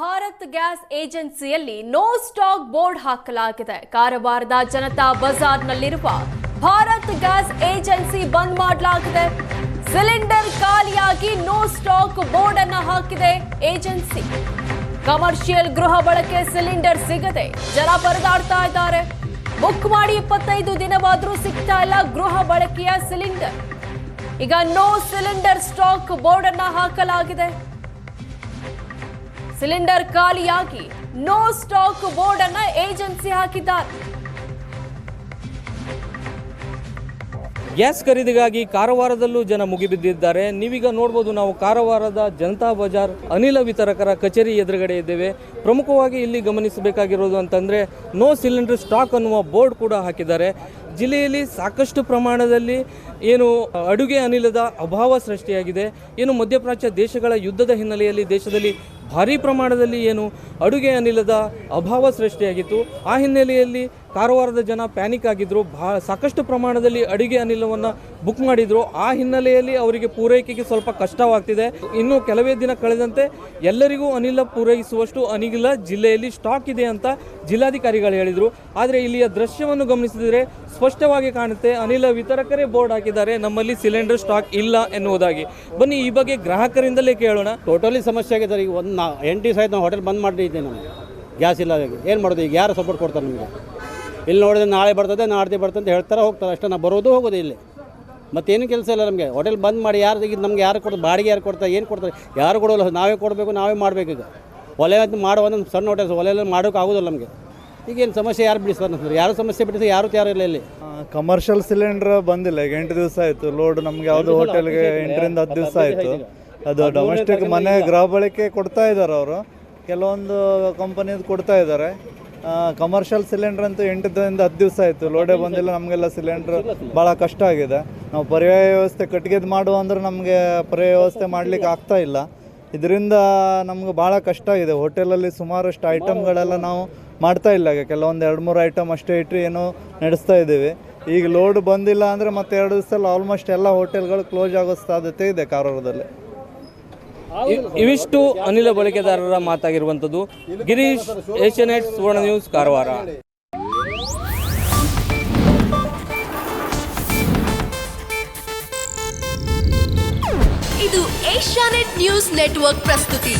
Bharat gas ಏಜೆನ್ಸಿಯಲ್ಲಿ no stock board ಹಾಕಲಾಗಿದೆ. ಕಾರವಾರದ ಜನತಾ ಬಜಾರ್ನಲ್ಲಿರುವ ಭಾರತ್ ಗ್ಯಾಸ್ ಏಜೆನ್ಸಿ ಬಂದ್ ಮಾಡಲಾಗಿದೆ. ಸಿಲಿಂಡರ್ ಖಾಲಿಯಾಗಿ ನೋ ಸ್ಟಾಕ್ ಬೋರ್ಡ್ ಅನ್ನು ಹಾಕಿದೆ ಏಜೆನ್ಸಿ. ಕಮರ್ಷಿಯಲ್ ಗೃಹ ಬಳಕೆ ಸಿಲಿಂಡರ್ ಸಿಗದೆ ಜನ ಪರದಾಡ್ತಾ ಇದ್ದಾರೆ. ಬುಕ್ ಮಾಡಿ 25 ದಿನವಾದರೂ ಸಿಗ್ತಾ ಇಲ್ಲ ಗೃಹ ಬಳಕೆಯ ಸಿಲಿಂಡರ್. ಈಗ ನೋ ಸಿಲಿಂಡರ್ ಸ್ಟಾಕ್ ಬೋರ್ಡ್ ಅನ್ನು ಹಾಕಲಾಗಿದೆ. ಸಿಲಿಂಡರ್ ಖಾಲಿಯಾಗಿ ನೋ ಸ್ಟಾಕ್ ಬೋರ್ಡ್ ಅನ್ನು ಏಜೆನ್ಸಿ ಹಾಕಿದ್ದಾರೆ. ಗ್ಯಾಸ್ ಖರೀದಿಗಾಗಿ ಕಾರವಾರದಲ್ಲೂ ಜನ ಮುಗಿಬಿದ್ದಿದ್ದಾರೆ. ನೀವೀಗ ನೋಡ್ಬೋದು, ನಾವು ಕಾರವಾರದ ಜನತಾ ಬಜಾರ್ ಅನಿಲ ವಿತರಕರ ಕಚೇರಿ ಎದುರುಗಡೆ ಇದ್ದೇವೆ. ಪ್ರಮುಖವಾಗಿ ಇಲ್ಲಿ ಗಮನಿಸಬೇಕಾಗಿರೋದು ಅಂತಂದರೆ ನೋ ಸಿಲಿಂಡರ್ ಸ್ಟಾಕ್ ಅನ್ನುವ ಬೋರ್ಡ್ ಕೂಡ ಹಾಕಿದ್ದಾರೆ. ಜಿಲ್ಲೆಯಲ್ಲಿ ಸಾಕಷ್ಟು ಪ್ರಮಾಣದಲ್ಲಿ ಏನು ಅಡುಗೆ ಅನಿಲದ ಅಭಾವ ಸೃಷ್ಟಿಯಾಗಿದೆ. ಏನು ಮಧ್ಯಪ್ರಾಚ್ಯ ದೇಶಗಳ ಯುದ್ಧದ ಹಿನ್ನೆಲೆಯಲ್ಲಿ ದೇಶದಲ್ಲಿ ಭಾರೀ ಪ್ರಮಾಣದಲ್ಲಿ ಏನು ಅಡುಗೆ ಅನಿಲದ ಅಭಾವ ಸೃಷ್ಟಿಯಾಗಿತ್ತು. ಆ ಹಿನ್ನೆಲೆಯಲ್ಲಿ ಕಾರವಾರದ ಜನ ಪ್ಯಾನಿಕ್ ಆಗಿದ್ದರು. ಸಾಕಷ್ಟು ಪ್ರಮಾಣದಲ್ಲಿ ಅಡುಗೆ ಅನಿಲವನ್ನು ಬುಕ್ ಮಾಡಿದರು. ಆ ಹಿನ್ನೆಲೆಯಲ್ಲಿ ಅವರಿಗೆ ಪೂರೈಕೆಗೆ ಸ್ವಲ್ಪ ಕಷ್ಟವಾಗ್ತಿದೆ. ಇನ್ನು ಕೆಲವೇ ದಿನ ಕಳೆದಂತೆ ಎಲ್ಲರಿಗೂ ಅನಿಲ ಪೂರೈಸುವಷ್ಟು ಅನಿಲ ಜಿಲ್ಲೆಯಲ್ಲಿ ಸ್ಟಾಕ್ ಇದೆ ಅಂತ ಜಿಲ್ಲಾಧಿಕಾರಿಗಳು ಹೇಳಿದರು. ಆದರೆ ಇಲ್ಲಿಯ ದೃಶ್ಯವನ್ನು ಗಮನಿಸಿದರೆ ಸ್ಪಷ್ಟವಾಗಿ ಕಾಣುತ್ತೆ, ಅನಿಲ ವಿತರಕರೇ ಬೋರ್ಡ್ ಹಾಕಿದ್ದಾರೆ, ನಮ್ಮಲ್ಲಿ ಸಿಲಿಂಡರ್ ಸ್ಟಾಕ್ ಇಲ್ಲ ಎನ್ನುವುದಾಗಿ. ಬನ್ನಿ ಈ ಬಗ್ಗೆ ಗ್ರಾಹಕರಿಂದಲೇ ಕೇಳೋಣ. ಟೋಟಲಿ ಸಮಸ್ಯೆ ಆಗಿದೆ ಸರ್. ಈಗ 8 ದಿವಸ ಆಯ್ತು ನಾವು ಹೋಟೆಲ್ ಬಂದ್ ಮಾಡಿದ್ದೆ. ನಾವು ಗ್ಯಾಸ್ ಇಲ್ಲ, ಏನು ಮಾಡೋದು? ಈಗ ಯಾರು ಸಪೋರ್ಟ್ ಕೊಡ್ತಾರೆ ನಮಗೆ? ಇಲ್ಲಿ ನೋಡಿದ್ರೆ ನಾಳೆ ಬರ್ತದೆ ನಾಡ್ದು ಬರ್ತದೆ ಅಂತ ಹೇಳ್ತಾರೆ, ಹೋಗ್ತಾರೆ ಅಷ್ಟೇ. ನಾವು ಬರೋದು ಹೋಗೋದು ಇಲ್ಲಿ, ಮತ್ತೇನು ಕೆಲಸ ಇಲ್ಲ ನಮಗೆ. ಹೋಟೆಲ್ ಬಂದ್ ಮಾಡಿ ಯಾರು ಈಗ ನಮ್ಗೆ ಯಾರು ಕೊಡ್ತಾರೆ? ಬಾಡಿಗೆ ಯಾರು ಕೊಡ್ತಾರೆ? ಏನು ಕೊಡ್ತಾರೆ? ಯಾರು ಕೊಡೋಲ್ಲ. ನಾವೇ ಕೊಡಬೇಕು, ನಾವೇ ಮಾಡಬೇಕು. ಈಗ ಒಲೆ ಅಂತ ಮಾಡುವ ಒಂದು ಸಣ್ಣ ಹೋಟೆಲ್ಸ್ ಒಲೆಲ್ಲ ಮಾಡೋಕೆ ಆಗೋದಿಲ್ಲ ನಮಗೆ. ಈಗೇನು ಸಮಸ್ಯೆ ಯಾರು ಬಿಡಿಸ್ತಾರೆ ಸರ್? ಯಾರು ಸಮಸ್ಯೆ ಬಿಡಿಸಿ ಯಾರು ಇಲ್ಲ ಇಲ್ಲಿ. ಕಮರ್ಷಿಯಲ್ ಸಿಲಿಂಡರ್ ಬಂದಿಲ್ಲ. ಈಗ 8 ದಿವಸ ಆಯಿತು. ಲೋಡ್ ನಮಗೆ ಯಾವುದೋ ಹೋಟೆಲ್ಗೆ 8ರಿಂದ 10 ದಿವಸ ಆಯಿತು. ಅದು ಡೊಮೆಸ್ಟಿಕ್ ಮನೆ ಗೃಹ ಬಳಕೆ ಕೊಡ್ತಾ ಇದ್ದಾರೆ ಅವರು, ಕೆಲವೊಂದು ಕಂಪನಿದು ಕೊಡ್ತಾ ಇದ್ದಾರೆ. ಕಮರ್ಷಿಯಲ್ ಸಿಲಿಂಡರ್ ಅಂತೂ 8ರಿಂದ 10 ದಿವಸ ಆಯಿತು, ಲೋಡೇ ಬಂದಿಲ್ಲ. ನಮಗೆಲ್ಲ ಸಿಲಿಂಡ್ರ್ ಭಾಳ ಕಷ್ಟ ಆಗಿದೆ. ನಾವು ಪರ್ಯಾಯ ವ್ಯವಸ್ಥೆ ಕಟ್ಟಿಗೆದು ಮಾಡುವ ಅಂದ್ರೆ ನಮಗೆ ಪರ್ಯಾಯ ವ್ಯವಸ್ಥೆ ಮಾಡಲಿಕ್ಕೆ ಆಗ್ತಾ ಇಲ್ಲ. ಇದರಿಂದ ನಮ್ಗೆ ಭಾಳ ಕಷ್ಟ ಆಗಿದೆ. ಹೋಟೆಲಲ್ಲಿ ಸುಮಾರಷ್ಟು ಐಟಮ್ಗಳೆಲ್ಲ ನಾವು ಮಾಡ್ತಾ ಇಲ್ಲ. ಈಗ ಕೆಲವೊಂದು 2-3 ಐಟಮ್ ಅಷ್ಟೇ ಇಟ್ಟು ಏನೋ ನಡೆಸ್ತಾ ಇದ್ದೀವಿ. ಈಗ ಲೋಡ್ ಬಂದಿಲ್ಲ ಅಂದರೆ ಮತ್ತೆ 2 ದಿವಸದಲ್ಲಿ ಆಲ್ಮೋಸ್ಟ್ ಎಲ್ಲ ಹೋಟೆಲ್ಗಳು ಕ್ಲೋಸ್ ಆಗೋ ಸಾಧ್ಯತೆ ಇದೆ ಕಾರವಾರದಲ್ಲಿ. ಇವಿಷ್ಟು ಅನಿಲ ಬಳಕೆದಾರರ ಮಾತಾಗಿರುವಂಥದ್ದು. ಗಿರೀಶ್, ಏಷ್ಯಾನೆಟ್ ಸುವರ್ಣ ನ್ಯೂಸ್, ಕಾರವಾರ. ಇದು ಏಷ್ಯಾನೆಟ್ ನ್ಯೂಸ್ ನೆಟ್ವರ್ಕ್ ಪ್ರಸ್ತುತಿ.